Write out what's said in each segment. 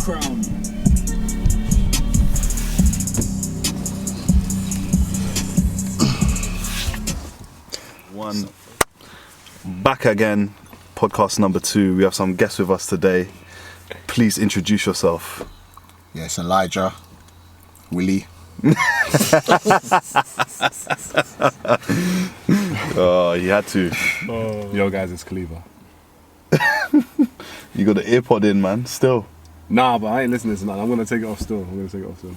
crown. One. Back again, podcast number 2. We have some guests with us today. Please introduce yourself. Yeah, it's Elijah, Willie. Oh, you had to. Yo guys, it's Khalifa. You got the earpod in, man, still. Nah, but I ain't listening to nothing. I'm gonna take it off still.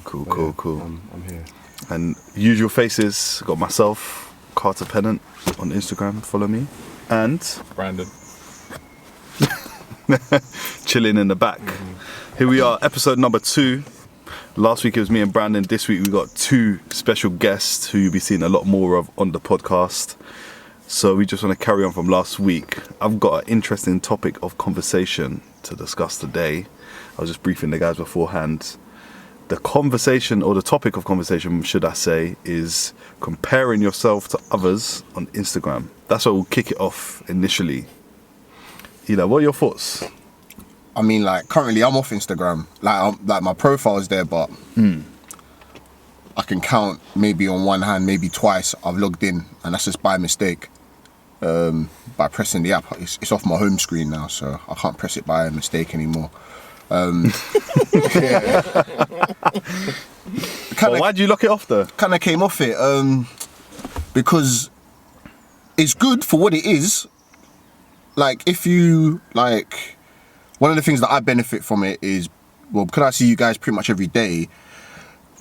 Cool, But cool, yeah, cool. I'm here. And usual faces, got myself, Carter Pennant on Instagram, follow me. And Brandon. chilling in the back. Here we are, episode number 2. Last week it was me and Brandon. This week we got 2 special guests who you'll be seeing a lot more of on the podcast. So we just want to carry on from last week. I've got an interesting topic of conversation to discuss today. I was just briefing the guys beforehand. The conversation, or the topic of conversation, should I say, is comparing yourself to others on Instagram. That's what will kick it off initially. Eli, what are your thoughts? I mean, like, currently I'm off Instagram. Like my profile is there, but I can count maybe on one hand, maybe twice I've logged in, and that's just by mistake. By pressing the app, it's off my home screen now, so I can't press it by mistake anymore. Yeah. Why do you lock it off though? Kind of came off it because it's good for what it is. Like, if you like, one of the things that I benefit from it is, well, because I see you guys pretty much every day,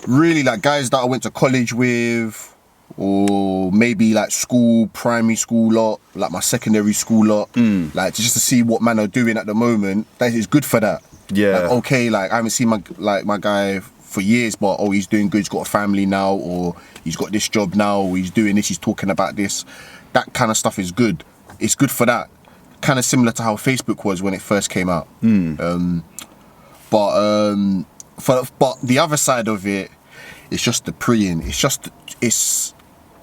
really, like, guys that I went to college with, or maybe like school, primary school lot, like my secondary school lot, like just to see what man are doing at the moment. That is good for that. Yeah. Like, okay, like I haven't seen my guy for years, but he's doing good. He's got a family now, or he's got this job now, or he's doing this. He's talking about this. That kind of stuff is good. It's good for that. Kind of similar to how Facebook was when it first came out. But the other side of it, it's just the preying.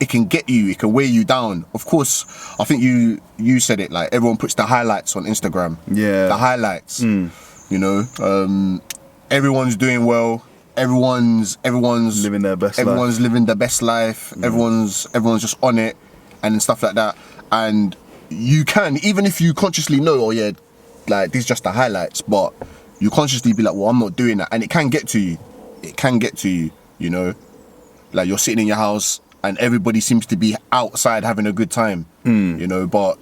It can get you, it can weigh you down. Of course, I think you said it, like, everyone puts the highlights on Instagram. Yeah. The highlights. You know, everyone's doing well. Everyone's living their best life. Everyone's living their best life. Everyone's just on it and stuff like that. And you can, even if you consciously know, oh yeah, like, these are just the highlights, but you consciously be like, well, I'm not doing that. And it can get to you. It can get to you, you know. Like, you're sitting in your house and everybody seems to be outside having a good time, you know, but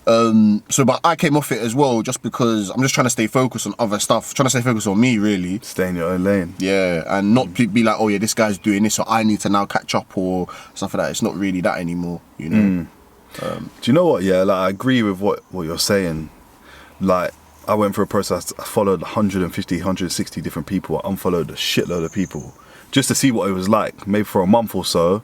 I came off it as well, just because I'm just trying to stay focused on other stuff, trying to stay focused on me, really. Stay in your own lane. Yeah, and not be like, oh yeah, this guy's doing this, so I need to now catch up or stuff like that. It's not really that anymore, you know. Do you know what? Yeah, like, I agree with what you're saying. Like, I went through a process. I followed 150, 160 different people. I unfollowed a shitload of people just to see what it was like, maybe for a month or so,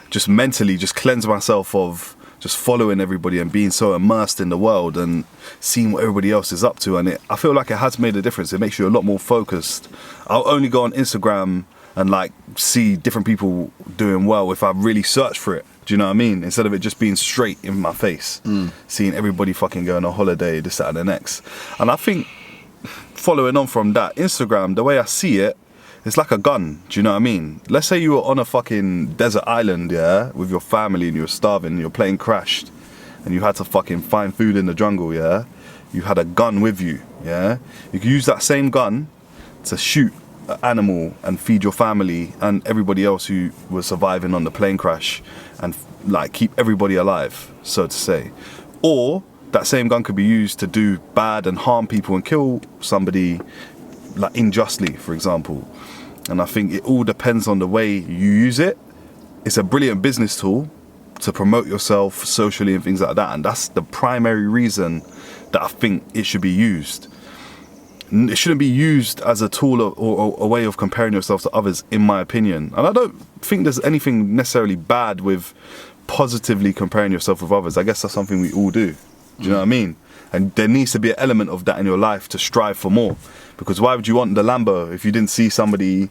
just mentally just cleanse myself of just following everybody and being so immersed in the world and seeing what everybody else is up to. And I feel like it has made a difference. It makes you a lot more focused. I'll only go on Instagram and, like, see different people doing well if I really search for it. Do you know what I mean? Instead of it just being straight in my face, seeing everybody fucking going on holiday, this, that and the next. And I think, following on from that, Instagram, the way I see it, it's like a gun. Do you know what I mean? Let's say you were on a fucking desert island, yeah, with your family, and you were starving, and your plane crashed, and you had to fucking find food in the jungle, yeah? You had a gun with you, yeah? You could use that same gun to shoot an animal and feed your family and everybody else who was surviving on the plane crash, and, like, keep everybody alive, so to say. Or that same gun could be used to do bad and harm people and kill somebody, like, unjustly, for example. And I think it all depends on the way you use it. It's a brilliant business tool to promote yourself socially and things like that. And that's the primary reason that I think it should be used. It shouldn't be used as a tool or a way of comparing yourself to others, in my opinion. And I don't think there's anything necessarily bad with positively comparing yourself with others. I guess that's something we all do. Do you know what I mean? And there needs to be an element of that in your life to strive for more. Because why would you want the Lambo if you didn't see somebody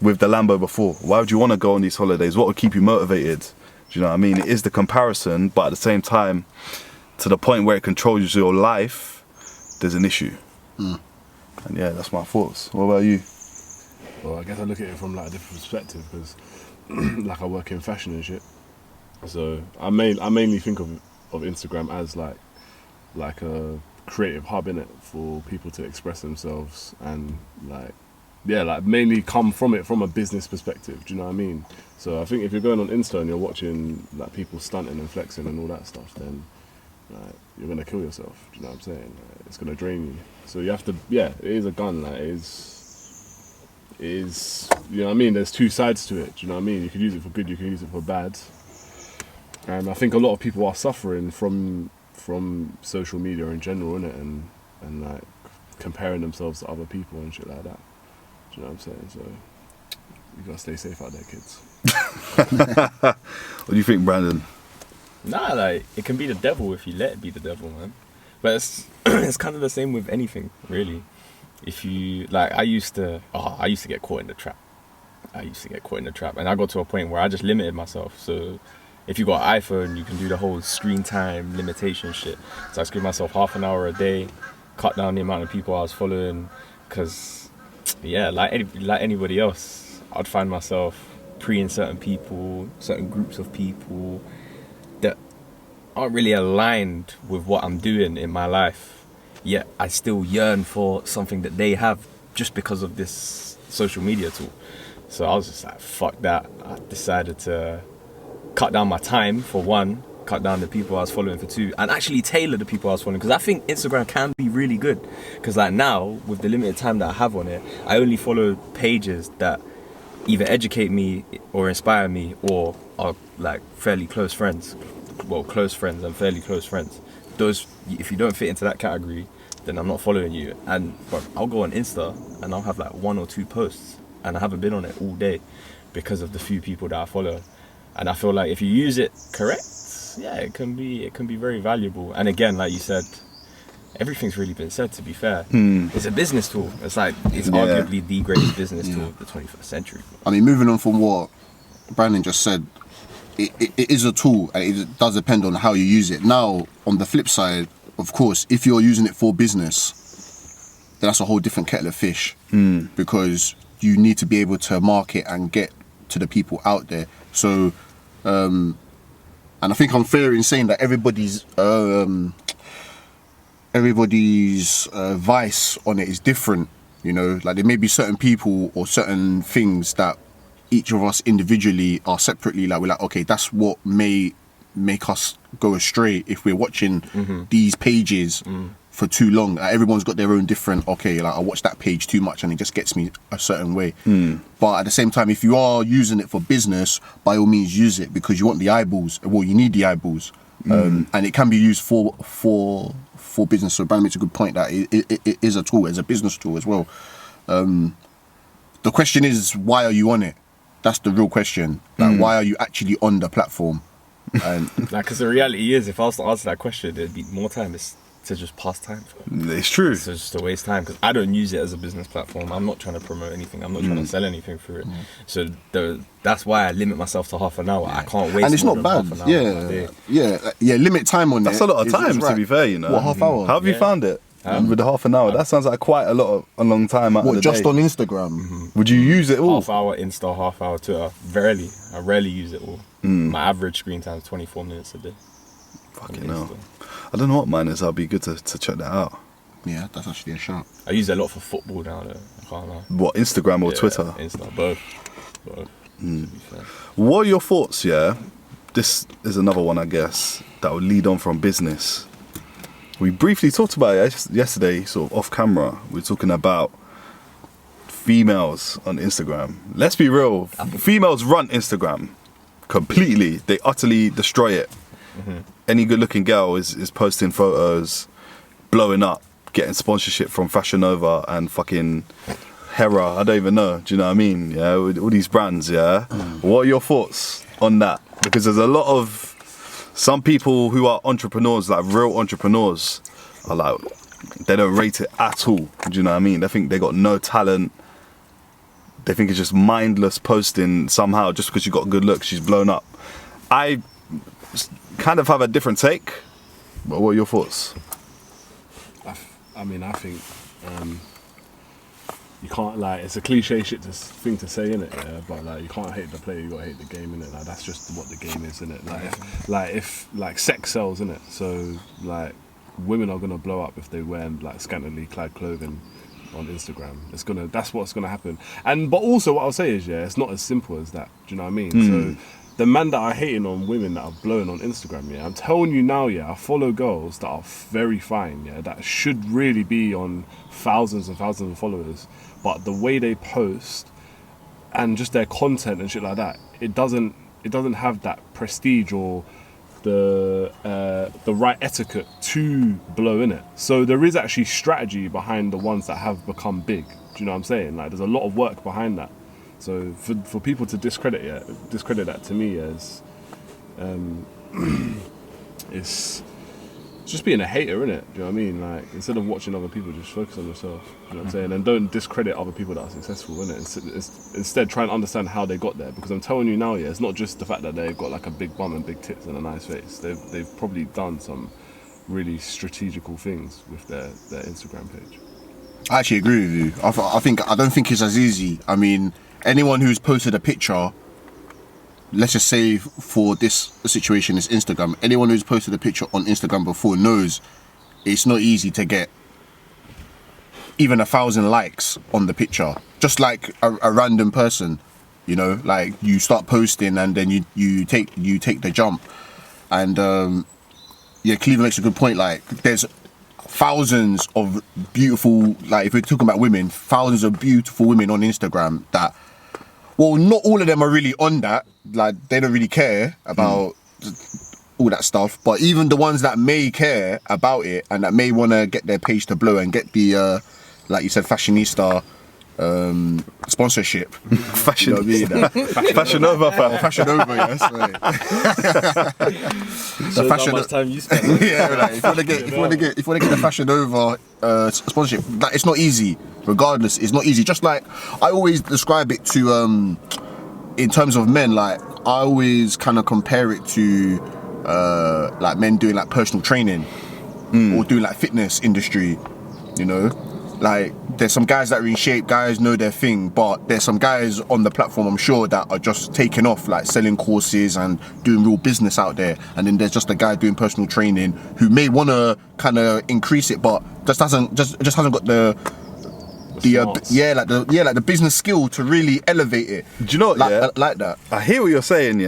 with the Lambo before? Why would you want to go on these holidays? What would keep you motivated? Do you know what I mean? It is the comparison, but at the same time, to the point where it controls your life, there's an issue. And yeah, that's my thoughts. What about you? Well, I guess I look at it from like a different perspective because, like, I work in fashion and shit. So I mainly think of Instagram as like a creative hub in it for people to express themselves and like mainly come from it from a business perspective. Do you know what I mean? So I think if you're going on Insta and you're watching like people stunting and flexing and all that stuff, then like, you're gonna kill yourself. Do you know what I'm saying? Like, it's gonna drain you. So you have to, it is a gun. Like, it is, you know what I mean? There's two sides to it. Do you know what I mean? You can use it for good, you can use it for bad. And I think a lot of people are suffering from social media in general, innit? And like comparing themselves to other people and shit like that. Do you know what I'm saying? So you gotta stay safe out there, kids. What do you think, Brandon? Nah, like, it can be the devil if you let it be the devil, man. But it's it's kind of the same with anything, really. If you, like, I used to get caught in the trap. And I got to a point where I just limited myself. So if you got an iPhone, you can do the whole screen time limitation shit. So I just give myself half an hour a day, cut down the amount of people I was following. Because, yeah, like anybody else, I'd find myself preying certain people, certain groups of people that aren't really aligned with what I'm doing in my life, yet I still yearn for something that they have just because of this social media tool. So I was just like, fuck that. I decided to cut down my time for one, cut down the people I was following for two, and actually tailor the people I was following, because I think Instagram can be really good. Because like now, with the limited time that I have on it, I only follow pages that either educate me or inspire me or are like fairly close friends. Well, close friends and fairly close friends. Those, if you don't fit into that category, then I'm not following you. But I'll go on Insta and I'll have like 1 or 2 posts and I haven't been on it all day because of the few people that I follow. And I feel like if you use it correct, yeah, it can be very valuable. And again, like you said, everything's really been said, to be fair. It's a business tool. It's arguably the greatest business tool of the 21st century. I mean, moving on from what Brandon just said, it is a tool, and it does depend on how you use it. Now, on the flip side, of course, if you're using it for business, then that's a whole different kettle of fish, because you need to be able to market and get to the people out there. So, and I think I'm fair in saying that everybody's vice on it is different. You know, like there may be certain people or certain things that each of us individually are separately like, we're like, okay, that's what may make us go astray if we're watching these pages for too long. Like, everyone's got their own different, okay, like I watch that page too much and it just gets me a certain way. But at the same time, if you are using it for business, by all means use it, because you want the eyeballs. Well, you need the eyeballs. And it can be used for business. So Brandon makes a good point that it is a tool, it's a business tool as well. The question is, why are you on it? That's the real question. Like, why are you actually on the platform? And because the reality is, if I was to answer that question, there'd be more time to just pass time. It's true. So it's just a waste time, because I don't use it as a business platform. I'm not trying to promote anything. I'm not trying to sell anything through it. So that's why I limit myself to half an hour. I can't waste. and it's more not than bad. half an hour. Yeah. Limit time on That's it. a lot of time, to be fair, you know. What, half hour? How have you found it? With the half an hour? That sounds like quite a long time out of the Just day. on Instagram? Would you use it all? Half hour Insta, half hour Twitter. I rarely use it all. My average screen time is 24 minutes a day. Fucking hell. I don't know what mine is. That'll be good to check that out. Yeah, that's actually a shout. I use it a lot for football now, though. I can't lie. What, Instagram or Twitter? Insta, both. To be fair. What are your thoughts, yeah? This is another one, I guess, that would lead on from business. We briefly talked about it yesterday, sort of off camera. We were talking about females on Instagram. Let's be real. Females run Instagram completely. They utterly destroy it. Any good-looking girl is posting photos, blowing up, getting sponsorship from Fashion Nova and fucking Hera. I don't even know. Do you know what I mean? Yeah, with all these brands. Yeah. What are your thoughts on that? Because there's a lot of some people who are entrepreneurs, like real entrepreneurs, are like, they don't rate it at all. Do you know what I mean? They think they got no talent. They think it's just mindless posting somehow just because you got good looks, she's blown up. I kind of have a different take. But what are your thoughts? I mean, I think you can't like it's a cliche thing to say, innit? Yeah, but like you can't hate the player, you gotta hate the game, innit? Like that's just what the game is, innit? Like if sex sells, innit? So like women are gonna blow up if they wear like scantily clad clothing on Instagram. That's what's gonna happen. But also what I'll say is it's not as simple as that. Do you know what I mean? So the man that are hating on women that are blowing on Instagram, I'm telling you now, I follow girls that are very fine, that should really be on thousands and thousands of followers, but the way they post and just their content and shit like that, it doesn't have that prestige or the right etiquette to blow in it. So there is actually strategy behind the ones that have become big. Do you know what I'm saying? Like there's a lot of work behind that. So for people to discredit that to me as it's just being a hater, innit? Do you know what I mean? Like instead of watching other people, just focus on yourself. You know what I'm saying? And don't discredit other people that are successful, innit? Instead, try and understand how they got there. Because I'm telling you now, it's not just the fact that they've got like a big bum and big tits and a nice face. They've probably done some really strategical things with their Instagram page. I actually agree with you. I don't think it's as easy. I mean, anyone who's posted a picture, let's just say for this situation, it's Instagram. Anyone who's posted a picture on Instagram before knows it's not easy to get even 1,000 likes on the picture. Just like a random person, like you start posting and then you take the jump. And Cleveland makes a good point. Like there's thousands of beautiful, like if we're talking about women, thousands of beautiful women on Instagram that, well, not all of them are really on that. Like they don't really care about all that stuff. But even the ones that may care about it and that may want to get their page to blow and get the, like you said, fashionista sponsorship. Fashion. You know what I mean? Fashion over, fam. Fashion over, yes. So how much time you spend. Yeah, like, if you want to get the fashion over sponsorship, like, it's not easy. Regardless, it's not easy. Just like I always describe it to, in terms of men, like I always kind of compare it to like men doing like personal training or doing like fitness industry. Like there's some guys that are in shape, guys know their thing, but there's some guys on the platform, I'm sure, that are just taking off, like selling courses and doing real business out there. And then there's just a guy doing personal training who may want to kind of increase it, but just hasn't got the business skill to really elevate it. Do you know what, like that? I hear what you're saying,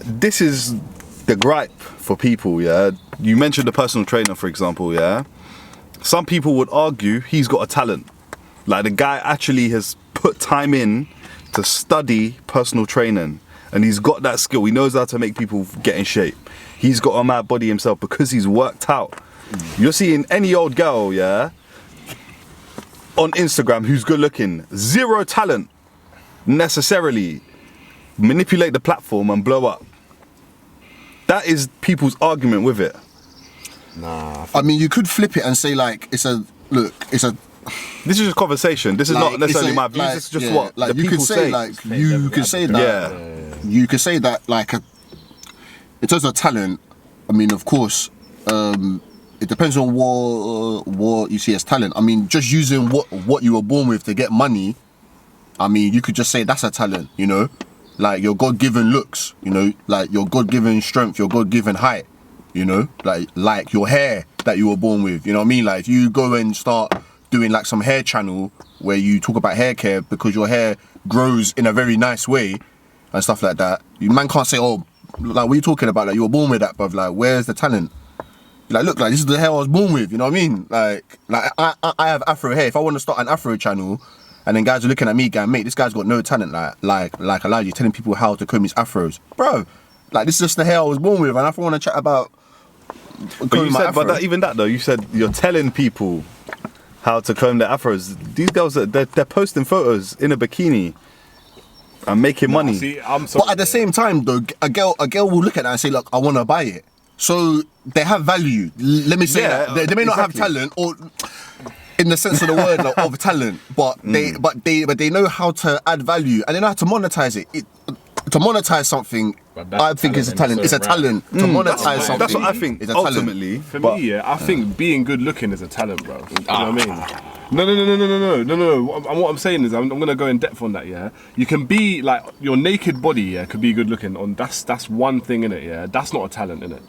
This is the gripe for people, You mentioned the personal trainer, for example, Some people would argue he's got a talent. Like the guy actually has put time in to study personal training and he's got that skill. He knows how to make people get in shape. He's got a mad body himself because he's worked out. You're seeing any old girl, on Instagram who's good looking, zero talent, necessarily manipulate the platform and blow up. That is people's argument with it. Nah. I mean, you could flip it and say like, this is just conversation. This is not necessarily my views. This is just what like the you people could say. Like you could say that. You could say that like in terms of talent. I mean, of course, it depends on what you see as talent. I mean, just using what you were born with to get money. I mean, you could just say that's a talent. Like your God-given looks. Like your God-given strength, your God-given height. Like your hair that you were born with. You know what I mean? Like if you go and start doing like some hair channel where you talk about hair care because your hair grows in a very nice way and stuff like that, man can't say, oh, like what are you talking about? Like you were born with that, bruv. Like where's the talent? Like look, like this is the hair I was born with. You know what I mean? Like I have afro hair. If I want to start an afro channel, and then guys are looking at me going, mate, this guy's got no talent. Like Elijah, telling people how to comb his afros, bro. Like this is just the hair I was born with, and if I want to chat about. But you said, even that though, you said you're telling people how to comb their afros. These girls, they're posting photos in a bikini and making money. See, I'm sorry, but at the same time, though, a girl will look at that and say, "Look, I want to buy it." So they have value. Let me say that they may not have talent, or in the sense of the word of talent, but they know how to add value and they know how to monetize it. to monetize something, But that's I think it's a talent. talent, It's a so right. talent to monetize something. That's what I think. It's a talent. Ultimately, For but me, I think being good looking is a talent, bro. You know what I mean? No. What I'm saying is, I'm gonna go in depth on that. Yeah, you can be like your naked body. Yeah, could be good looking. That's one thing in it. Yeah, that's not a talent in it.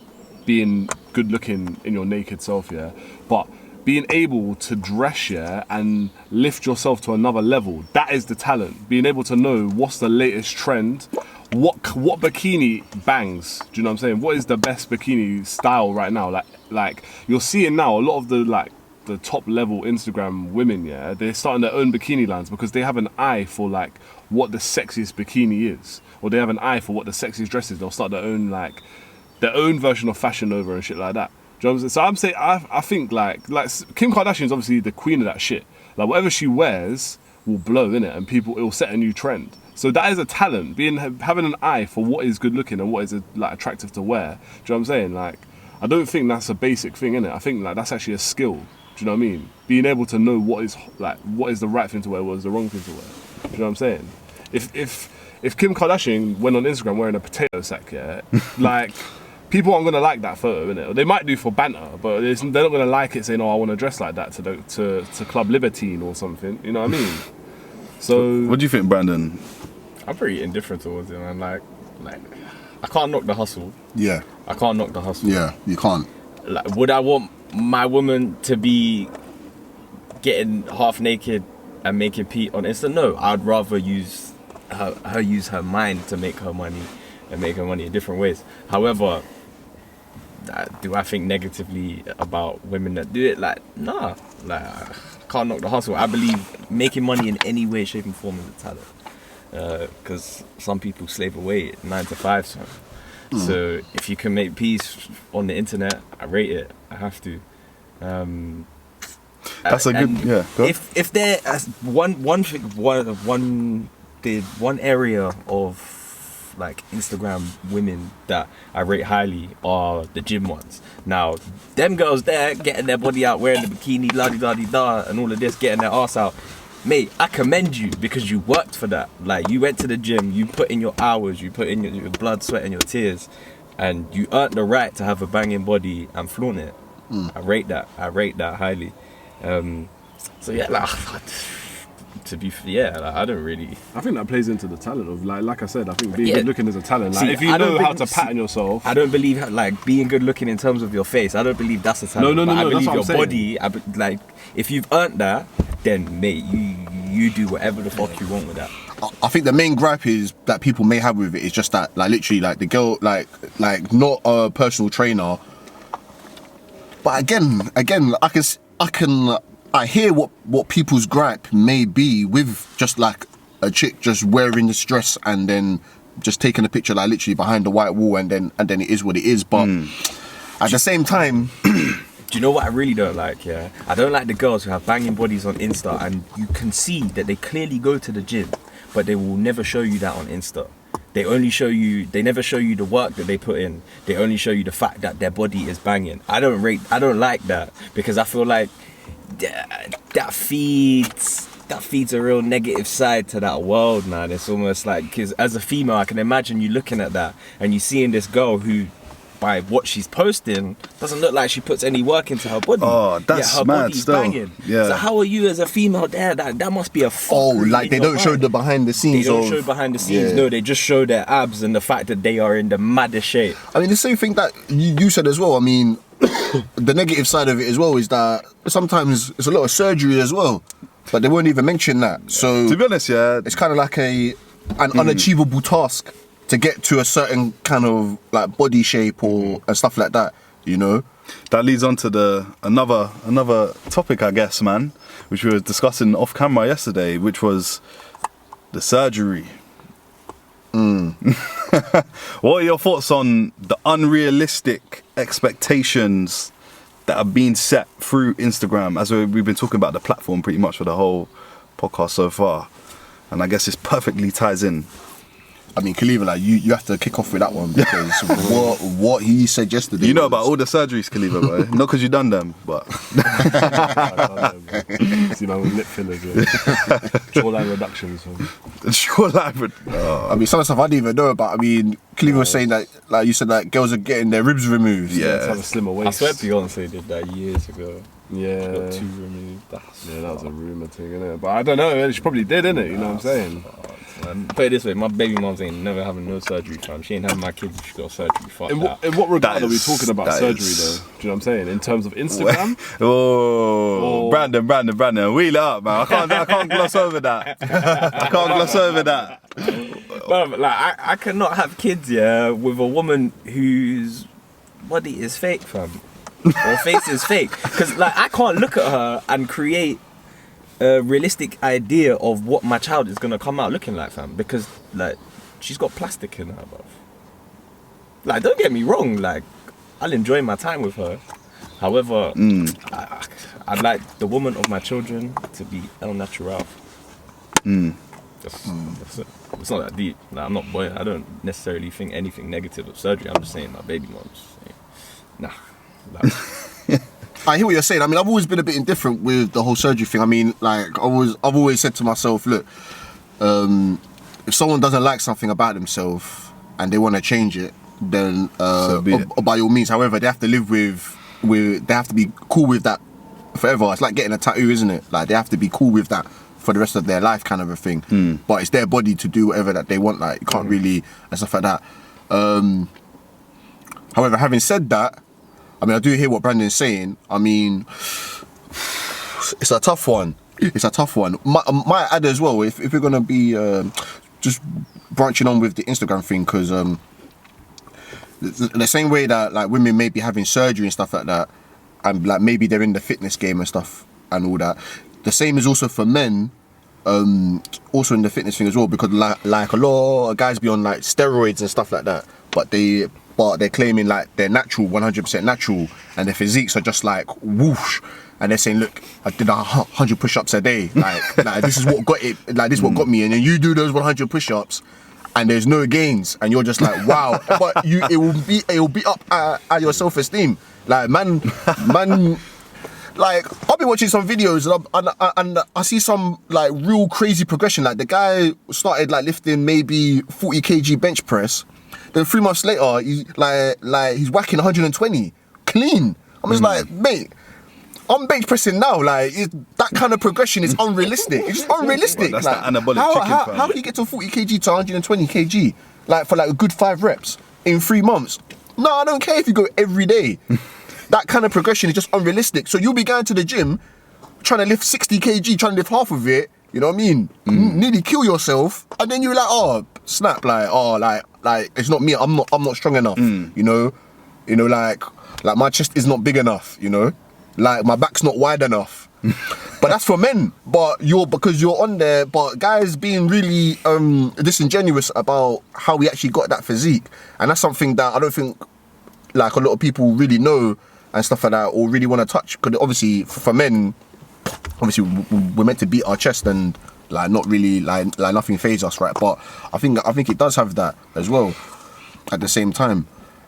Being good looking in your naked self. Yeah, but being able to dress, yeah, and lift yourself to another level, that is the talent. Being able to know what's the latest trend, what bikini bangs, do you know what I'm saying? What is the best bikini style right now? Like you're seeing now a lot of the top level Instagram women, yeah, they're starting their own bikini lines because they have an eye for like what the sexiest bikini is, or they have an eye for what the sexiest dress is. They'll start their own version of Fashion Nova and shit like that. Do you know what I'm saying? So I'm saying I think like Kim Kardashian's obviously the queen of that shit. Like whatever she wears will blow, innit? And it will set a new trend. So that is a talent, having an eye for what is good looking and what is like attractive to wear. Do you know what I'm saying? Like I don't think that's a basic thing, innit? I think like that's actually a skill. Do you know what I mean? Being able to know what is the right thing to wear, what is the wrong thing to wear. Do you know what I'm saying? If Kim Kardashian went on Instagram wearing a potato sack, yeah, like people aren't gonna like that photo, innit? They might do for banter, but they're not gonna like it saying, "Oh, I want to dress like that to Club Libertine or something." You know what I mean? So, what do you think, Brandon? I'm pretty indifferent towards it, man. Like I can't knock the hustle. Yeah, I can't knock the hustle. yeah, you can't. Like, would I want my woman to be getting half naked and making Pete on Insta? No, I'd rather use her mind to make her money and make her money in different ways. However, do I think negatively about women that do it? Like, nah. Like, I can't knock the hustle. I believe making money in any way, shape and form is a talent. Because some people slave away 9 to 5. So if you can make peace on the internet, I rate it. I have to. That's a good, yeah. Go. If there one area of like Instagram women that I rate highly are the gym ones. Now, them girls there getting their body out, wearing the bikini, la-di-da-di-da, and all of this, getting their ass out. Mate, I commend you because you worked for that. Like, you went to the gym, you put in your hours, you put in your blood, sweat, and your tears, and you earned the right to have a banging body and flaunt it. I rate that highly. So yeah, like, to be fair, like, I don't really. I think that plays into the talent of like I said. I think being Yeah. good looking is a talent. Like See, if you I don't know how think- to pattern yourself. I don't believe like being good looking in terms of your face. I don't believe that's a talent. No, But I that's believe what your I'm saying. body. Like if you've earned that, then mate, you do whatever the fuck you want with that. I think the main gripe is that people may have with it is just that, like, literally, like, the girl, like not a personal trainer. But again, I hear what people's gripe may be with just like a chick just wearing this dress and then just taking a picture, like, literally behind the white wall, and then it is what it is. But at the same time, Do you know what I really don't like? Yeah, I don't like the girls who have banging bodies on Insta, and you can see that they clearly go to the gym, but they will never show you that on Insta. They never show you the work that they put in. They only show you the fact that their body is banging. I don't like that, because I feel like that feeds a real negative side to that world, man. It's almost like, because as a female, I can imagine you looking at that and you seeing this girl who, by what she's posting, doesn't look like she puts any work into her body. Oh, that's her mad body's still. banging. Yeah. So how are you as a female there? That must be a oh, fuckery like, in they your don't show mind. the behind the They scenes. don't show behind the scenes. Yeah. No, they just show their abs and the fact that they are in the maddest shape. I mean, the same thing that you said as well. I mean, the negative side of it as well is that sometimes it's a lot of surgery as well, but they won't even mention that. So To be honest, yeah, it's kind of like an unachievable task to get to a certain kind of like body shape or and stuff like that, you know. that leads on to another topic, I guess, man, which we were discussing off camera yesterday, which was the surgery. What are your thoughts on the unrealistic expectations that are being set through Instagram? As we've been talking about the platform pretty much for the whole podcast so far, and I guess this perfectly ties in. I mean, Khalifa, like you have to kick off with that one because what he said yesterday. You know about all the surgeries, Khalifa, boy. Not because you done them, but See my lip fillers, yeah. Jawline reductions. I mean, some of the stuff I didn't even know about. I mean, Khalifa was saying that, like you said, like girls are getting their ribs removed. Yeah. To have a slimmer I waist. swear Beyonce did that years ago. Yeah. She got 2 removed. Yeah, that was a rumour thing, innit? But I don't know, she probably did, innit? You know what I'm saying? Put it this way, my baby mom's ain't never having no surgery, fam. She ain't having my kids if she got surgery. Fuck that. In what regard That are we is- talking about that surgery, is- though? Do you know what I'm saying? In terms of Instagram? Oh, Or- Brandon, wheel it up, man. I can't gloss over that. I can't gloss over that. But like, I cannot have kids, yeah, with a woman whose body is fake, fam, or face is fake. Because like, I can't look at her and create a realistic idea of what my child is gonna come out looking like, fam. Because like, she's got plastic in her, bruv. Like, don't get me wrong, like, I'll enjoy my time with her. However, I'd like the woman of my children to be el natural. That's it. It's not that deep. Like, I'm not boy. I don't necessarily think anything negative of surgery. I'm just saying my baby mom's. Nah. Like, I hear what you're saying. I mean, I've always been a bit indifferent with the whole surgery thing. I mean, like, I've always said to myself, look, if someone doesn't like something about themselves and they want to change it, then So be it. by all means. However, they have to live with they have to be cool with that forever. It's like getting a tattoo, isn't it? Like, they have to be cool with that for the rest of their life, kind of a thing. But it's their body to do whatever that they want. Like, you can't really and stuff like that. However, having said that, I mean, I do hear what Brandon's saying. I mean, it's a tough one. It's a tough one. Might add as well, if we're gonna be just branching on with the Instagram thing, because the same way that like women may be having surgery and stuff like that, and like maybe they're in the fitness game and stuff and all that. The same is also for men, also in the fitness thing as well, because like a lot of guys be on like steroids and stuff like that, but they're claiming like they're natural, 100% natural, and their physiques are just like whoosh. And they're saying, look, I did 100 push-ups a day. Like this is what got it. Like, this is what got me. And then you do those 100 push-ups, and there's no gains, and you're just like, wow. But it will be up at your self-esteem. Like, man. Like, I've been watching some videos and I see some like real crazy progression. Like, the guy started like lifting maybe 40 kg bench press. Then 3 months later, he's whacking 120 clean. I'm just like, mate, I'm bench pressing now. Like, that kind of progression is unrealistic. It's just unrealistic. Well, that's like, that anabolic chicken, fam. how do you get to 40 kg to 120 kg? Like, for like a good 5 reps in 3 months? No, I don't care if you go every day. That kind of progression is just unrealistic. So you'll be going to the gym, trying to lift 60 kg, trying to lift half of it. You know what I mean? Nearly kill yourself, and then you're like, oh, snap! Like it's not me. I'm not strong enough. You know, like my chest is not big enough. You know, like my back's not wide enough. But that's for men. But because you're on there. But guys being really disingenuous about how we actually got that physique, and that's something that I don't think like a lot of people really know and stuff like that, or really want to touch. Because obviously for men, obviously we're meant to beat our chest and like not really like nothing phases us, right? But I think it does have that as well at the same time.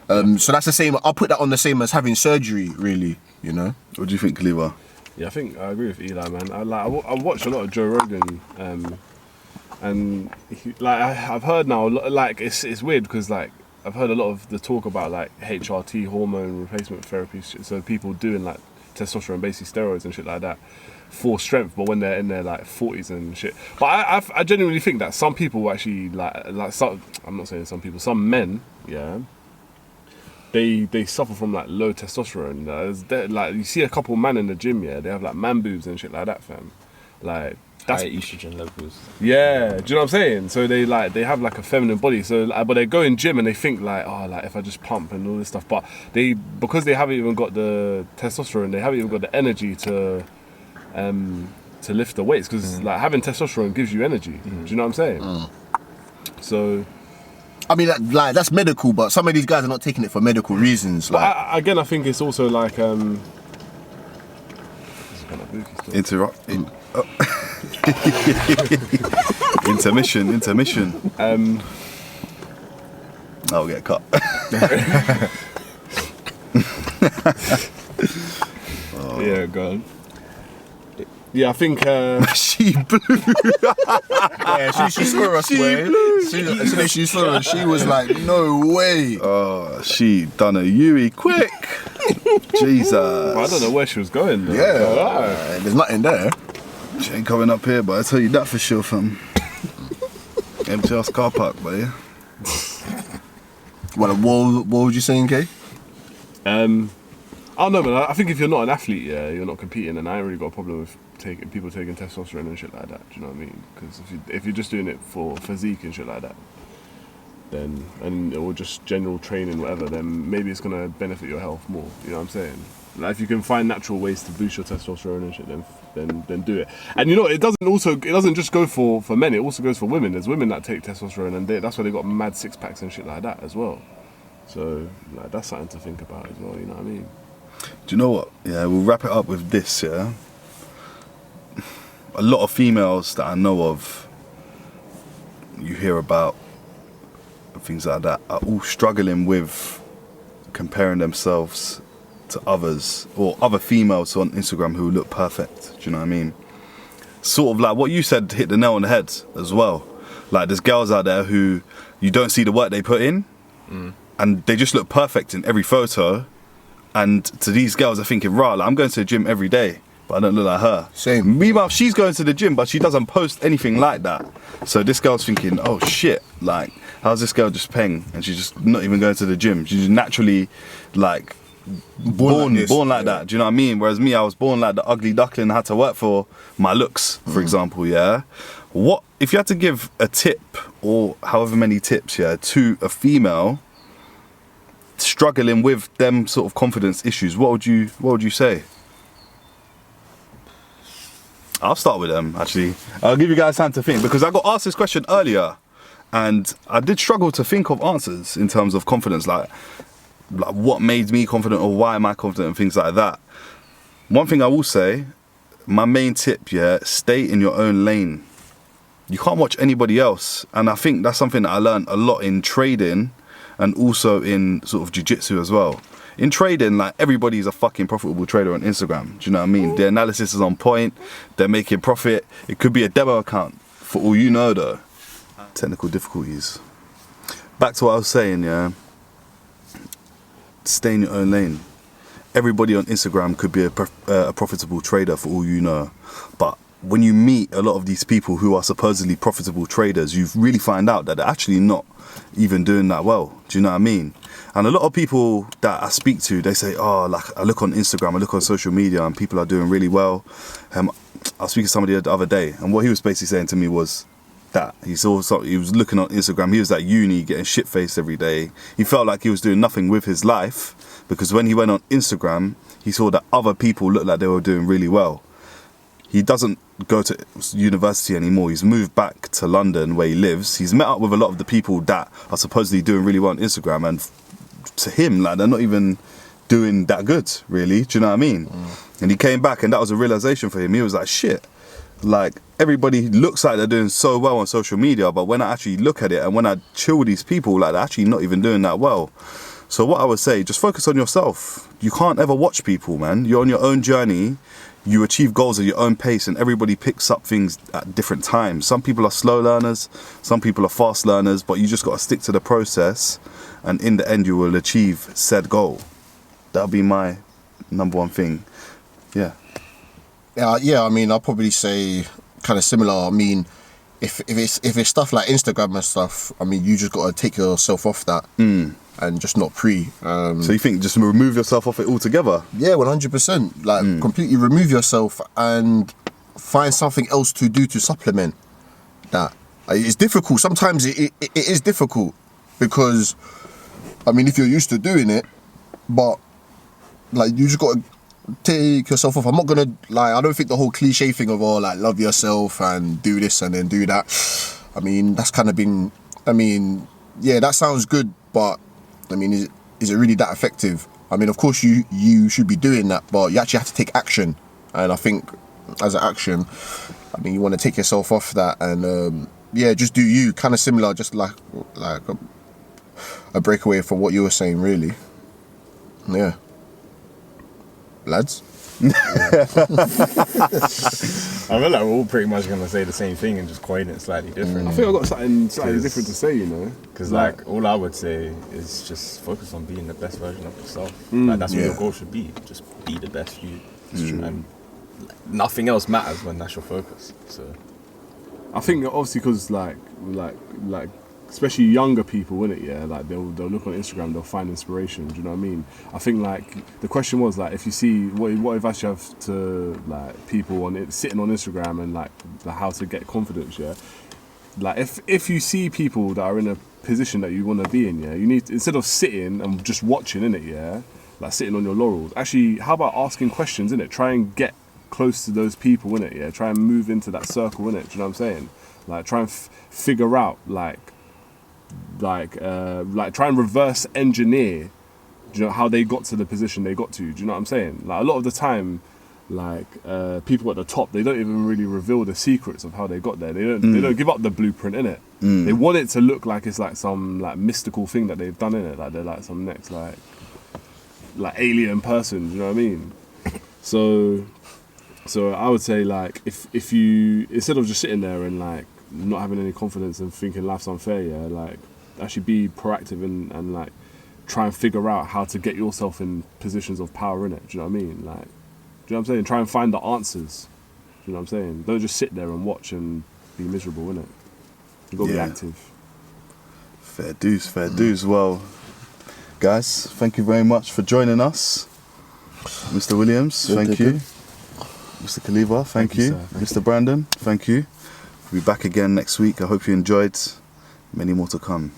So that's the same. I'll put that on the same as having surgery, really. You know. What do you think, Khalifa? Yeah, I think I agree with Eli, man. I watch a lot of Joe Rogan, and I've heard now, like it's weird because like I've heard a lot of the talk about like HRT, hormone replacement therapy, so people doing like testosterone, basically steroids and shit like that for strength, but when they're in their like 40s and shit. But I genuinely think that some people actually like some, I'm not saying some people, some men, yeah, they suffer from like low testosterone. Like you see a couple man in the gym, yeah, they have like man boobs and shit like that, fam. Like that's high estrogen levels. Yeah, do you know what I'm saying? So they have like a feminine body. So but they go in gym and they think like, oh, like if I just pump and all this stuff. But because they haven't even got the testosterone, they haven't even got the energy to lift the weights. Because like having testosterone gives you energy. Do you know what I'm saying? So, I mean, like that's medical, but some of these guys are not taking it for medical reasons. Like, but again, I think it's also like intermission. I'll get cut. Yeah, go on. Yeah, I think. She blew. Yeah, she saw us, boy. As soon as she saw us, she was like, no way. Oh, she done a Yui quick. Jesus. I don't know where she was going though. Yeah, there's nothing there. She ain't coming up here, but I tell you that for sure, fam. Empty ass car park, buddy. What would you say, Kay? I don't know, man. I think if you're not an athlete, yeah, you're not competing, and I ain't really got a problem with people taking testosterone and shit like that. Do you know what I mean? Because if you're just doing it for physique and shit like that, then or just general training, whatever, then maybe it's gonna benefit your health more. You know what I'm saying? Like if you can find natural ways to boost your testosterone and shit, then do it. And you know, it doesn't just go for men. It also goes for women. There's women that take testosterone, and that's why they got mad six packs and shit like that as well. So like that's something to think about as well. You know what I mean? Do you know what? Yeah, we'll wrap it up with this, yeah? A lot of females that I know of, you hear about, things like that, are all struggling with comparing themselves to others, or other females on Instagram who look perfect. Do you know what I mean? Sort of like what you said hit the nail on the head as well. Like there's girls out there who you don't see the work they put in, and they just look perfect in every photo. And to these girls, they're thinking, rah, like, I'm going to the gym every day, but I don't look like her. Same. Meanwhile, she's going to the gym, but she doesn't post anything like that. So this girl's thinking, oh shit, like, how's this girl just paying? And she's just not even going to the gym. She's just naturally, like, born like that. Do you know what I mean? Whereas me, I was born like the ugly duckling. I had to work for my looks, for example, yeah? What, if you had to give a tip, or however many tips, yeah, to a female struggling with them sort of confidence issues, what would you say? I'll start with them, actually. I'll give you guys time to think, because I got asked this question earlier and I did struggle to think of answers in terms of confidence, like what made me confident or why am I confident and things like that. One thing I will say, my main tip, yeah, stay in your own lane. You can't watch anybody else, and I think that's something that I learned a lot in trading and also in sort of jiu-jitsu as well. In trading, like, everybody's a fucking profitable trader on Instagram. Do you know what I mean? Their analysis is on point. They're making profit. It could be a demo account, for all you know, though. Technical difficulties. Back to what I was saying, yeah. Stay in your own lane. Everybody on Instagram could be a profitable trader, for all you know. But when you meet a lot of these people who are supposedly profitable traders, you really find out that they're actually not even doing that well. Do you know what I mean? And a lot of people that I speak to, they say, oh, like, I look on Instagram, I look on social media, and people are doing really well. I was speaking to somebody the other day, and what he was basically saying to me was that he was looking on Instagram, he was at uni getting shit-faced every day. He felt like he was doing nothing with his life, because when he went on Instagram, he saw that other people looked like they were doing really well. He doesn't go to university anymore. He's moved back to London where he lives. He's met up with a lot of the people that are supposedly doing really well on Instagram, and to him, like, they're not even doing that good, really. Do you know what I mean? And he came back, and that was a realization for him. He was like, shit, like, everybody looks like they're doing so well on social media, but when I actually look at it and when I chill with these people, like, they're actually not even doing that well. So what I would say, just focus on yourself. You can't ever watch people, man. You're on your own journey. You achieve goals at your own pace, and everybody picks up things at different times. Some people are slow learners, some people are fast learners, but you just got to stick to the process, and in the end you will achieve said goal. That'll be my number one thing. Yeah. Yeah, I mean, I'll probably say kind of similar. I mean, if it's stuff like Instagram and stuff, I mean, you just got to take yourself off that. And just not So you think just remove yourself off it altogether? Yeah, 100%. Like, completely remove yourself and find something else to do to supplement that. It's difficult. Sometimes it is difficult because, I mean, if you're used to doing it, but, like, you just got to take yourself off. I'm not going to, like, I don't think the whole cliche thing of, oh, like, love yourself and do this and then do that. I mean, that's kind of been, I mean, yeah, that sounds good, but I mean, is it really that effective? I mean, of course you should be doing that, but you actually have to take action. And I think as an action, I mean, you want to take yourself off that and yeah, just do you. Kind of similar, just like a breakaway from what you were saying, really. Yeah. Lads? I feel like we're all pretty much gonna say the same thing and just coin it slightly different. I think I've got something slightly different to say, you know. Because like all I would say is just focus on being the best version of yourself. Like that's what your goal should be. Just be the best you. And nothing else matters when that's your focus. So I think obviously because like especially younger people, innit? Yeah, like they'll look on Instagram, they'll find inspiration. Do you know what I mean? I think like the question was like, if you see what advice you have to like people on it sitting on Instagram and like how to get confidence. Yeah, like if you see people that are in a position that you want to be in, yeah, you need, instead of sitting and just watching, innit? Yeah, like sitting on your laurels. Actually, how about asking questions, innit? Try and get close to those people, innit? Yeah, try and move into that circle, innit? Do you know what I'm saying? Like try and figure out like try and reverse engineer, do you know, how they got to the position they got to. Do you know what I'm saying? Like a lot of the time, like people at the top, they don't even really reveal the secrets of how they got there. They don't give up the blueprint, innit? They want it to look like it's like some like mystical thing that they've done, innit? Like they're like some next like alien person. Do you know what I mean? So I would say like if you, instead of just sitting there and like not having any confidence and thinking life's unfair, yeah, like actually be proactive and like try and figure out how to get yourself in positions of power in it. Do you know what I mean? Like, do you know what I'm saying? Try and find the answers. Do you know what I'm saying? Don't just sit there and watch and be miserable, innit? You've got to be active. Fair dues. Well, guys, thank you very much for joining us. Mr. Williams, thank you. Mr. Khalifa, thank you. Sir. Mr. Brandon, thank you. We'll be back again next week. I hope you enjoyed. Many more to come.